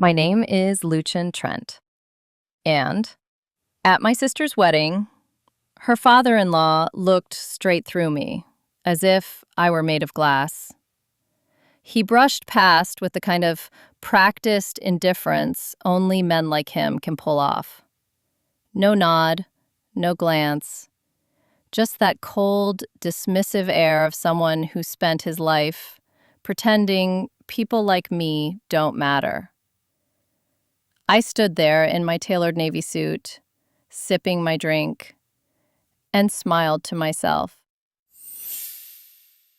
My name is Lucian Trent, and at my sister's wedding, her father-in-law looked straight through me, as if I were made of glass. He brushed past with the kind of practiced indifference only men like him can pull off. No nod, no glance, just that cold, dismissive air of someone who spent his life pretending people like me don't matter. I stood there in my tailored navy suit, sipping my drink, and smiled to myself.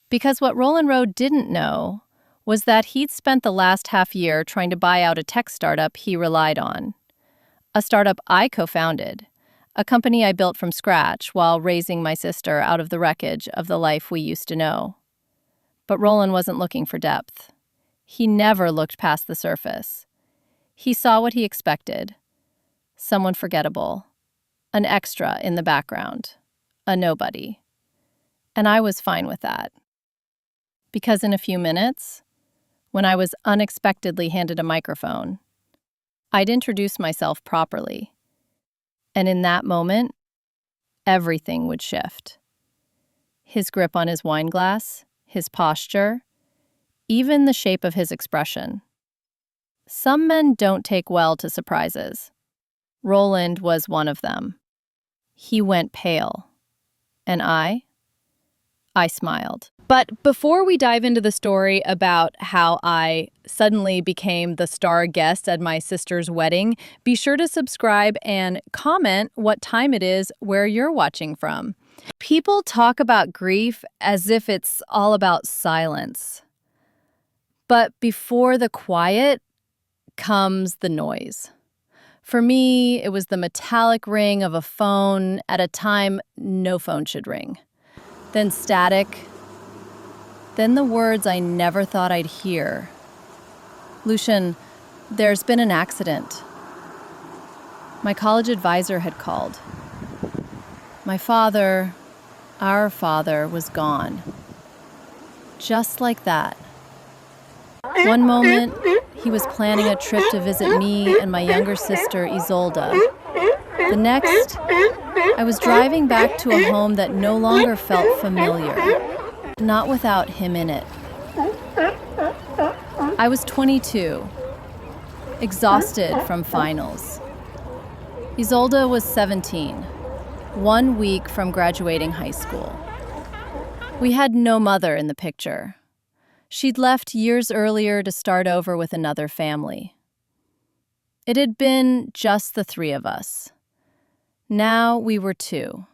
Because what Roland Road didn't know was that he'd spent the last half year trying to buy out a tech startup he relied on. A startup I co-founded, a company I built from scratch while raising my sister out of the wreckage of the life we used to know. But Roland wasn't looking for depth. He never looked past the surface. He saw what he expected. Someone forgettable. An extra in the background. A nobody. And I was fine with that. Because in a few minutes, when I was unexpectedly handed a microphone, I'd introduce myself properly. And in that moment, everything would shift. His grip on his wine glass, his posture, even the shape of his expression. Some men don't take well to surprises. Roland was one of them. He went pale. And I smiled. But before we dive into the story about how I suddenly became the star guest at my sister's wedding, be sure to subscribe and comment what time it is where you're watching from. People talk about grief as if it's all about silence. But before the quiet comes the noise. For me, it was the metallic ring of a phone at a time no phone should ring. Then static. Then the words I never thought I'd hear. Lucian, there's been an accident. My college advisor had called. My father, our father, was gone. Just like that. One moment, he was planning a trip to visit me and my younger sister, Isolde. The next, I was driving back to a home that no longer felt familiar, not without him in it. I was 22, exhausted from finals. Isolde was 17, 1 week from graduating high school. We had no mother in the picture. She'd left years earlier to start over with another family. It had been just the three of us. Now we were two.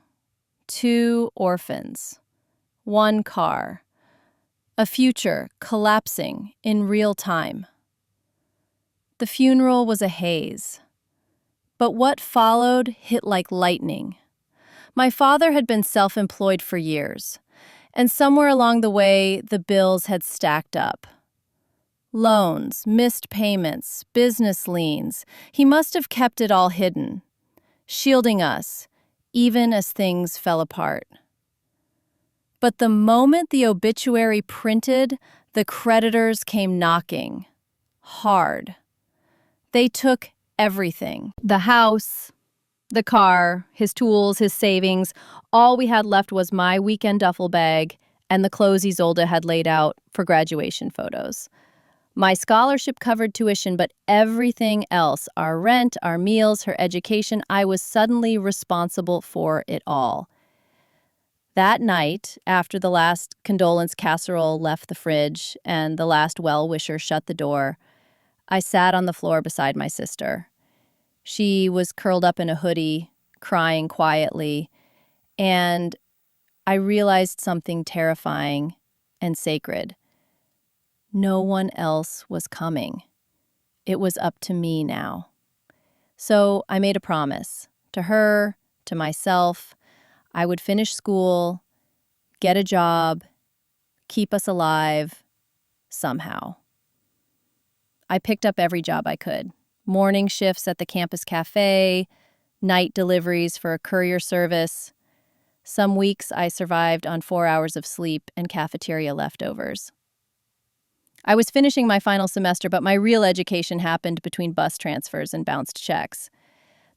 2 orphans. 1 car. A future collapsing in real time. The funeral was a haze. But what followed hit like lightning. My father had been self-employed for years. And somewhere along the way, the bills had stacked up. Loans, missed payments, business liens. He must have kept it all hidden, shielding us, even as things fell apart. But the moment the obituary printed, the creditors came knocking. Hard. They took everything. The house, the car, his tools, his savings. All we had left was my weekend duffel bag and the clothes Isolde had laid out for graduation photos. My scholarship covered tuition, but everything else, our rent, our meals, her education, I was suddenly responsible for it all. That night, after the last condolence casserole left the fridge and the last well-wisher shut the door, I sat on the floor beside my sister. She was curled up in a hoodie, crying quietly, and I realized something terrifying and sacred. No one else was coming. It was up to me now. So I made a promise to her, to myself. I would finish school, get a job, keep us alive, somehow. I picked up every job I could. Morning shifts at the campus cafe, night deliveries for a courier service. Some weeks I survived on 4 hours of sleep and cafeteria leftovers. I was finishing my final semester, but my real education happened between bus transfers and bounced checks.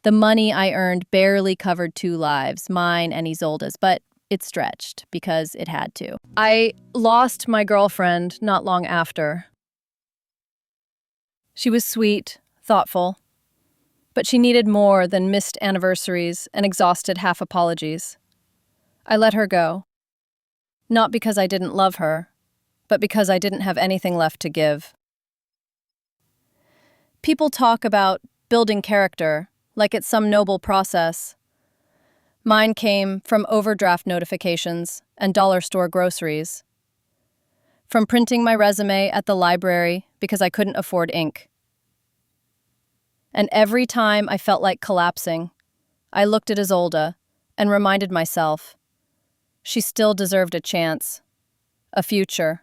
The money I earned barely covered 2 lives, mine and Isolde's, but it stretched because it had to. I lost my girlfriend not long after. She was sweet, thoughtful, but she needed more than missed anniversaries and exhausted half apologies. I let her go. Not because I didn't love her, but because I didn't have anything left to give. People talk about building character like it's some noble process. Mine came from overdraft notifications and dollar store groceries. From printing my resume at the library because I couldn't afford ink. And every time I felt like collapsing, I looked at Isolde and reminded myself she still deserved a chance, a future.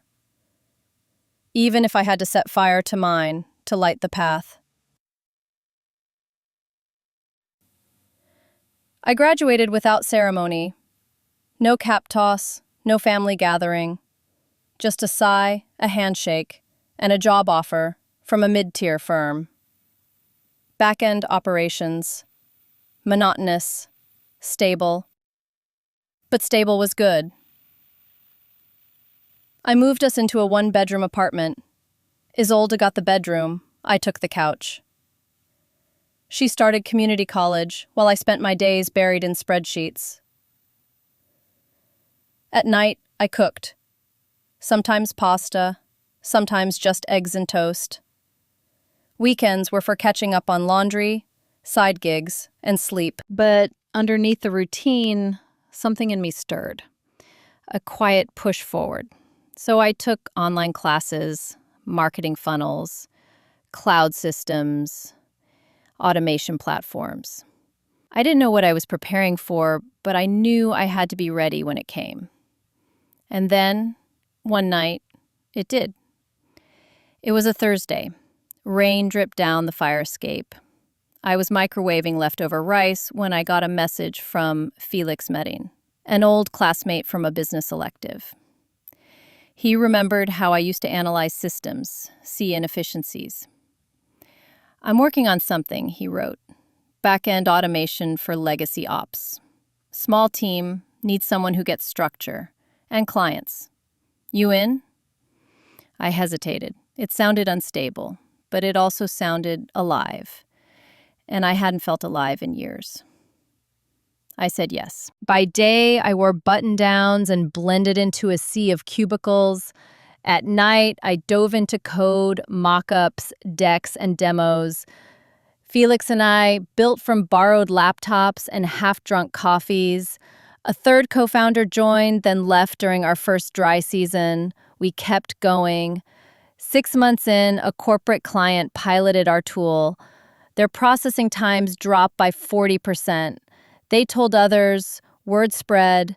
Even if I had to set fire to mine to light the path. I graduated without ceremony. No cap toss, no family gathering. Just a sigh, a handshake, and a job offer from a mid-tier firm. Back-end operations. Monotonous. Stable. But stable was good. I moved us into a 1-bedroom apartment. Isolde got the bedroom. I took the couch. She started community college while I spent my days buried in spreadsheets. At night, I cooked. Sometimes pasta, sometimes just eggs and toast. Weekends were for catching up on laundry, side gigs, and sleep. But underneath the routine, something in me stirred. A quiet push forward. So I took online classes, marketing funnels, cloud systems, automation platforms. I didn't know what I was preparing for, but I knew I had to be ready when it came. And then, one night, it did. It was a Thursday. Rain dripped down the fire escape. I was microwaving leftover rice when I got a message from Felix Medin, an old classmate from a business elective. He remembered how I used to analyze systems, see inefficiencies. I'm working on something, he wrote. Back-end automation for legacy ops. Small team, needs someone who gets structure. And clients. You in? I hesitated. It sounded unstable, but it also sounded alive. And I hadn't felt alive in years. I said yes. By day, I wore button-downs and blended into a sea of cubicles. At night, I dove into code, mock-ups, decks, and demos. Felix and I, built from borrowed laptops and half-drunk coffees. A third co-founder joined, then left during our first dry season. We kept going. 6 months in, a corporate client piloted our tool. Their processing times dropped by 40%. They told others, word spread.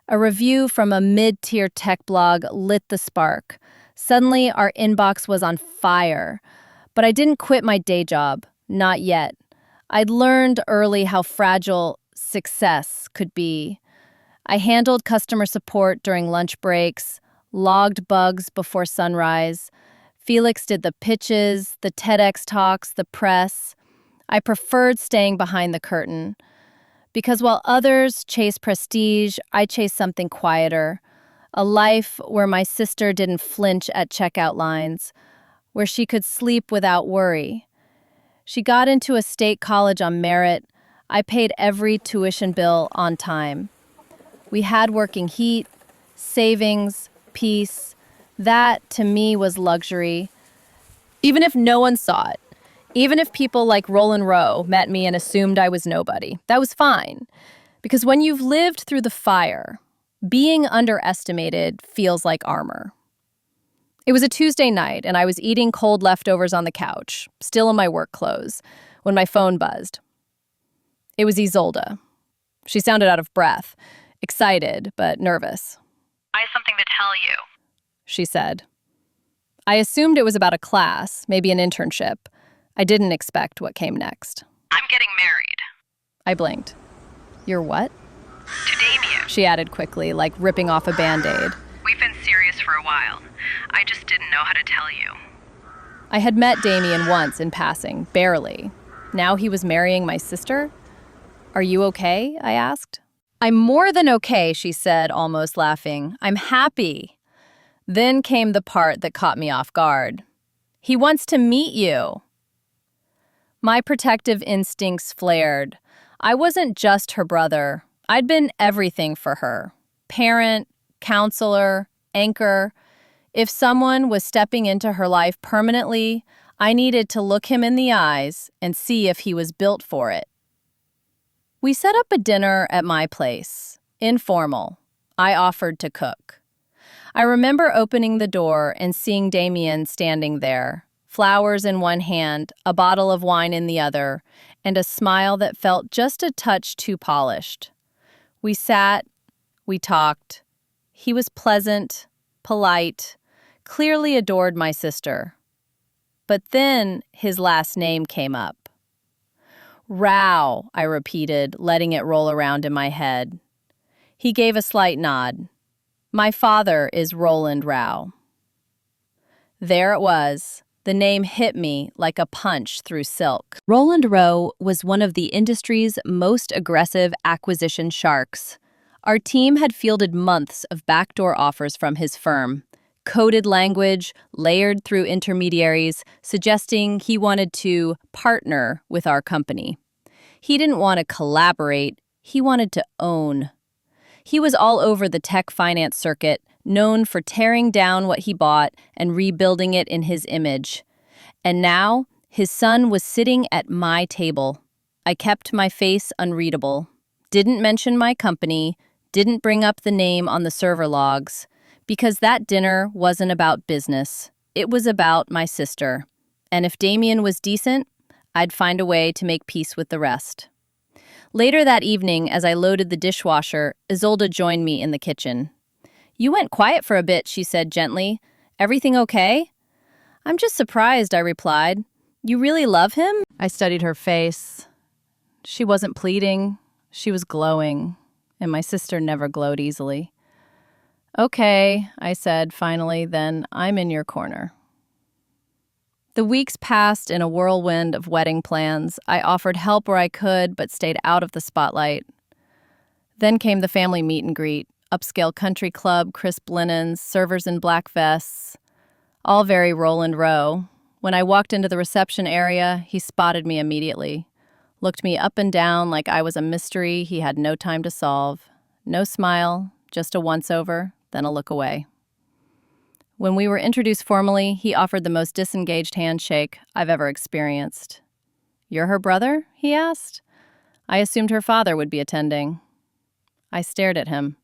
A review from a mid-tier tech blog lit the spark. Suddenly, our inbox was on fire. But I didn't quit my day job. Not yet. I'd learned early how fragile success could be. I handled customer support during lunch breaks, logged bugs before sunrise. Felix did the pitches, the TEDx talks, the press. I preferred staying behind the curtain. Because while others chase prestige, I chased something quieter. A life where my sister didn't flinch at checkout lines, where she could sleep without worry. She got into a state college on merit. I paid every tuition bill on time. We had working heat, savings, peace. That, to me, was luxury. Even if no one saw it. Even if people like Roland Rowe met me and assumed I was nobody, that was fine. Because when you've lived through the fire, being underestimated feels like armor. It was a Tuesday night, and I was eating cold leftovers on the couch, still in my work clothes, when my phone buzzed. It was Isolde. She sounded out of breath, excited but nervous. I have something to tell you, she said. I assumed it was about a class, maybe an internship. I didn't expect what came next. I'm getting married. I blinked. You're what? To Damien. She added quickly, like ripping off a Band-Aid. We've been serious for for a while. I just didn't know how to tell you. I had met Damien once in passing, barely. Now he was marrying my sister? Are you okay? I asked. I'm more than okay, she said, almost laughing. I'm happy. Then came the part that caught me off guard. He wants to meet you. My protective instincts flared. I wasn't just her brother. I'd been everything for her. Parent, counselor, anchor. If someone was stepping into her life permanently, I needed to look him in the eyes and see if he was built for it. We set up a dinner at my place. Informal. I offered to cook. I remember opening the door and seeing Damien standing there, flowers in one hand, a bottle of wine in the other, and a smile that felt just a touch too polished. We sat, we talked. He was pleasant, polite, clearly adored my sister. But then his last name came up. Rao, I repeated, letting it roll around in my head. He gave a slight nod. My father is Roland Rao. There it was. The name hit me like a punch through silk. Roland Rao was one of the industry's most aggressive acquisition sharks. Our team had fielded months of backdoor offers from his firm. Coded language, layered through intermediaries, suggesting he wanted to partner with our company. He didn't want to collaborate, he wanted to own. He was all over the tech finance circuit, known for tearing down what he bought and rebuilding it in his image. And now, his son was sitting at my table. I kept my face unreadable, didn't mention my company, didn't bring up the name on the server logs, because that dinner wasn't about business. It was about my sister. And if Damien was decent, I'd find a way to make peace with the rest. Later that evening, as I loaded the dishwasher, Isolde joined me in the kitchen. You went quiet for a bit, she said gently. Everything okay? I'm just surprised, I replied. You really love him? I studied her face. She wasn't pleading. She was glowing. And my sister never glowed easily. Okay, I said finally, then I'm in your corner. The weeks passed in a whirlwind of wedding plans. I offered help where I could, but stayed out of the spotlight. Then came the family meet and greet, upscale country club, crisp linens, servers in black vests, all very Roland Rao. When I walked into the reception area, he spotted me immediately, looked me up and down like I was a mystery he had no time to solve. No smile, just a once-over, then a look away. When we were introduced formally, he offered the most disengaged handshake I've ever experienced. You're her brother? He asked. I assumed her father would be attending. I stared at him.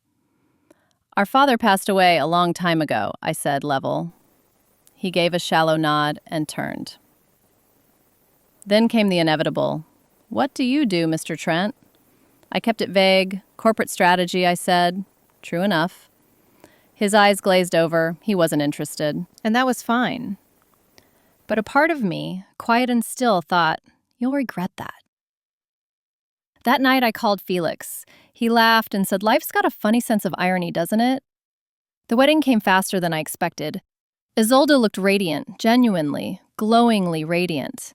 Our father passed away a long time ago, I said, level. He gave a shallow nod and turned. Then came the inevitable. What do you do, Mr. Trent? I kept it vague. Corporate strategy, I said. True enough. His eyes glazed over. He wasn't interested. And that was fine. But a part of me, quiet and still, thought, you'll regret that. That night I called Felix. He laughed and said, life's got a funny sense of irony, doesn't it? The wedding came faster than I expected. Isolde looked radiant, genuinely, glowingly radiant.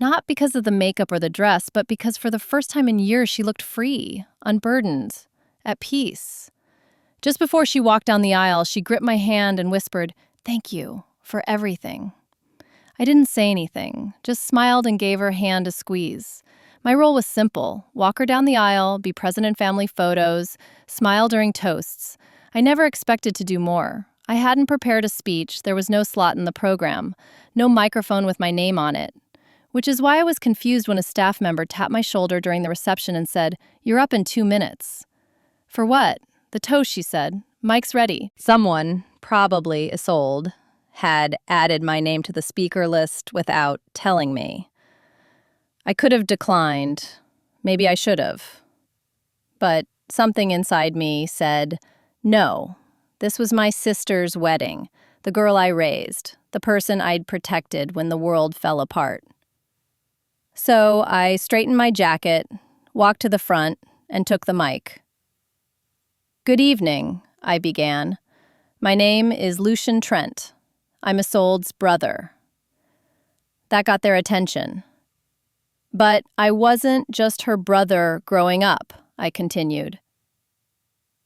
Not because of the makeup or the dress, but because for the first time in years she looked free, unburdened, at peace. Just before she walked down the aisle, she gripped my hand and whispered, thank you for everything. I didn't say anything, just smiled and gave her hand a squeeze. My role was simple, walk her down the aisle, be present in family photos, smile during toasts. I never expected to do more. I hadn't prepared a speech, there was no slot in the program, no microphone with my name on it. Which is why I was confused when a staff member tapped my shoulder during the reception and said, you're up in 2 minutes. For what? The toast, she said. Mike's ready. Someone, probably Isolde, had added my name to the speaker list without telling me. I could have declined. Maybe I should have. But something inside me said, no, this was my sister's wedding, the girl I raised, the person I'd protected when the world fell apart. So I straightened my jacket, walked to the front, and took the mic. Good evening, I began. My name is Lucian Trent. I'm Isolde's brother. That got their attention. But I wasn't just her brother growing up, I continued.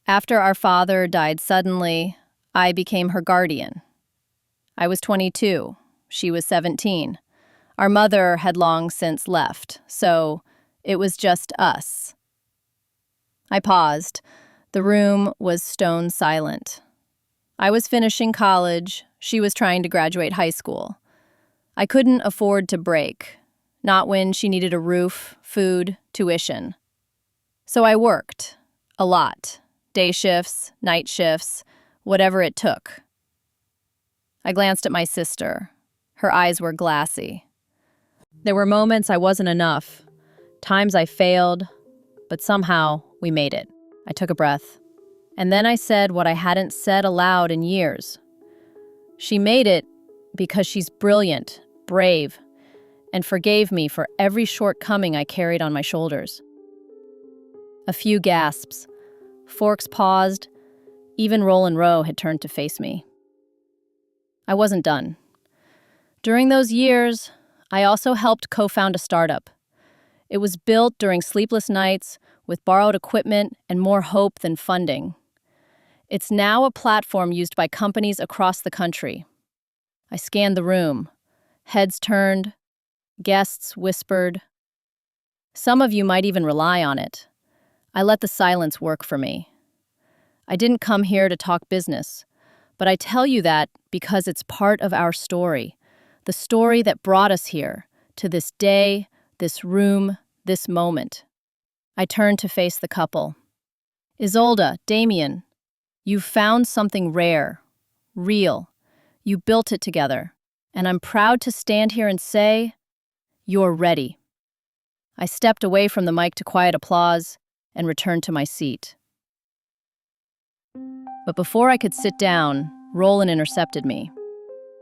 After our father died suddenly, I became her guardian. I was 22. She was 17. Our mother had long since left, so it was just us. I paused. The room was stone silent. I was finishing college. She was trying to graduate high school. I couldn't afford to break, not when she needed a roof, food, tuition. So I worked, a lot, day shifts, night shifts, whatever it took. I glanced at my sister. Her eyes were glassy. There were moments I wasn't enough, times I failed, but somehow we made it. I took a breath. And then I said what I hadn't said aloud in years. She made it because she's brilliant, brave, and forgave me for every shortcoming I carried on my shoulders. A few gasps. Forks paused. Even Roland Rowe had turned to face me. I wasn't done. During those years, I also helped co-found a startup. It was built during sleepless nights with borrowed equipment and more hope than funding. It's now a platform used by companies across the country. I scanned the room. Heads turned. Guests whispered. Some of you might even rely on it. I let the silence work for me. I didn't come here to talk business, but I tell you that because it's part of our story, the story that brought us here, to this day, this room, this moment. I turned to face the couple. Isolde, Damien, you found something rare, real. You built it together, and I'm proud to stand here and say, you're ready. I stepped away from the mic to quiet applause and returned to my seat. But before I could sit down, Roland intercepted me.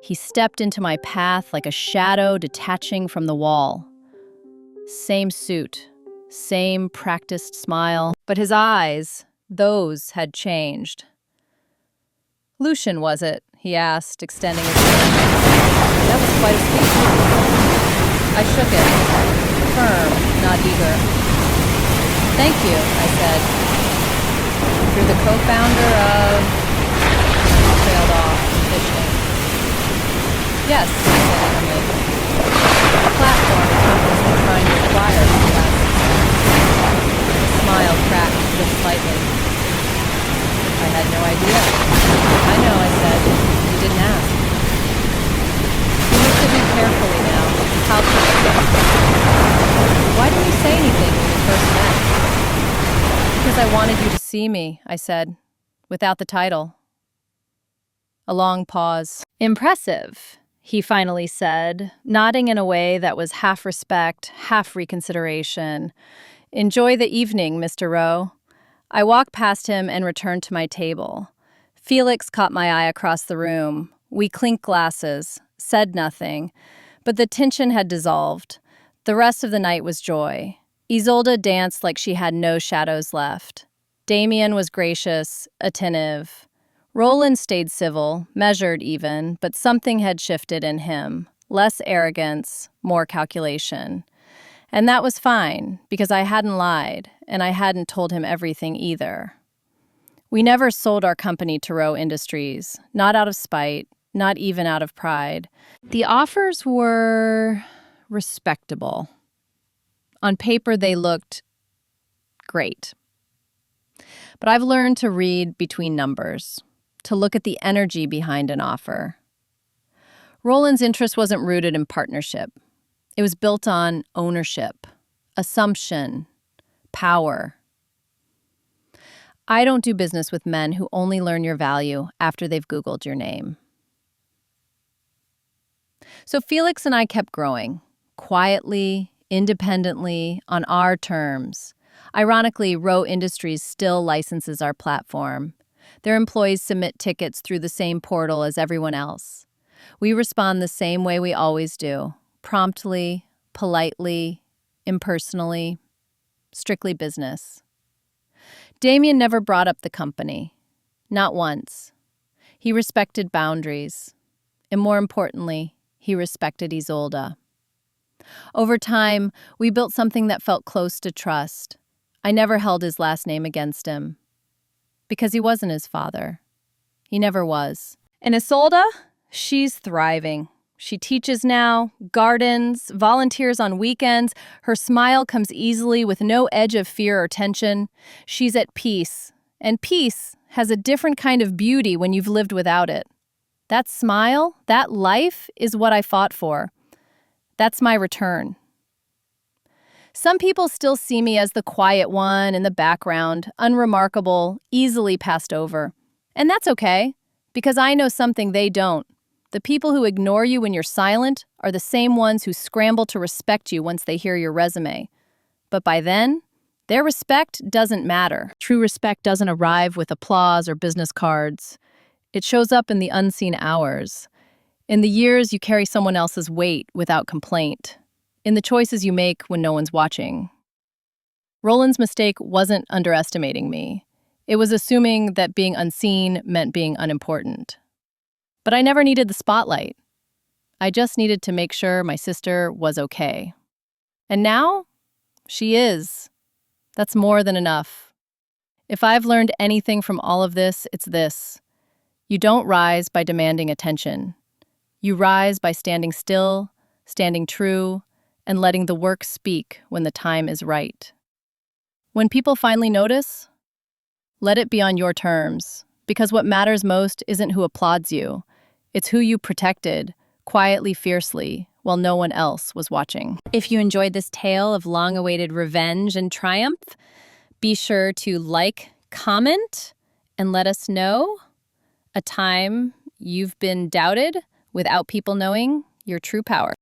He stepped into my path like a shadow detaching from the wall. Same suit, same practiced smile, but his eyes, those had changed. Lucian, was it? He asked, extending his hand. That was quite a speech. I shook it, firm, not eager. Thank you, I said. You're the co-founder of... He trailed off, fishing. Yes, I said evenly. A platform the company's been trying to acquire, he asked. The smile cracked just slightly. I had no idea. I know, I said. You didn't ask. He looked at me carefully now, calculating. Why didn't you say anything when we first met? Because I wanted you to see me, I said, without the title. A long pause. Impressive, he finally said, nodding in a way that was half respect, half reconsideration. Enjoy the evening, Mr. Rowe. I walked past him and returned to my table. Felix caught my eye across the room. We clinked glasses, said nothing, but the tension had dissolved. The rest of the night was joy. Isolde danced like she had no shadows left. Damien was gracious, attentive. Roland stayed civil, measured even, but something had shifted in him. Less arrogance, more calculation. And that was fine, because I hadn't lied, and I hadn't told him everything either. We never sold our company to Rowe Industries, not out of spite, not even out of pride. The offers were respectable. On paper, they looked great. But I've learned to read between numbers, to look at the energy behind an offer. Roland's interest wasn't rooted in partnership. It was built on ownership, assumption, power. I don't do business with men who only learn your value after they've Googled your name. So Felix and I kept growing, quietly, independently, on our terms. Ironically, Rowe Industries still licenses our platform. Their employees submit tickets through the same portal as everyone else. We respond the same way we always do, promptly, politely, impersonally, strictly business. Damien never brought up the company. Not once. He respected boundaries. And more importantly, he respected Isolde. Over time, we built something that felt close to trust. I never held his last name against him. Because he wasn't his father. He never was. And Isolde? She's thriving. She teaches now, gardens, volunteers on weekends. Her smile comes easily with no edge of fear or tension. She's at peace. And peace has a different kind of beauty when you've lived without it. That smile, that life, is what I fought for. That's my return. Some people still see me as the quiet one in the background, unremarkable, easily passed over. And that's okay, because I know something they don't. The people who ignore you when you're silent are the same ones who scramble to respect you once they hear your resume. But by then, their respect doesn't matter. True respect doesn't arrive with applause or business cards. It shows up in the unseen hours, in the years you carry someone else's weight without complaint, in the choices you make when no one's watching. Roland's mistake wasn't underestimating me. It was assuming that being unseen meant being unimportant. But I never needed the spotlight. I just needed to make sure my sister was okay. And now, she is. That's more than enough. If I've learned anything from all of this, it's this. You don't rise by demanding attention. You rise by standing still, standing true, and letting the work speak when the time is right. When people finally notice, let it be on your terms, because what matters most isn't who applauds you. It's who you protected, quietly, fiercely, while no one else was watching. If you enjoyed this tale of long-awaited revenge and triumph, be sure to like, comment, and let us know a time you've been doubted without people knowing your true power.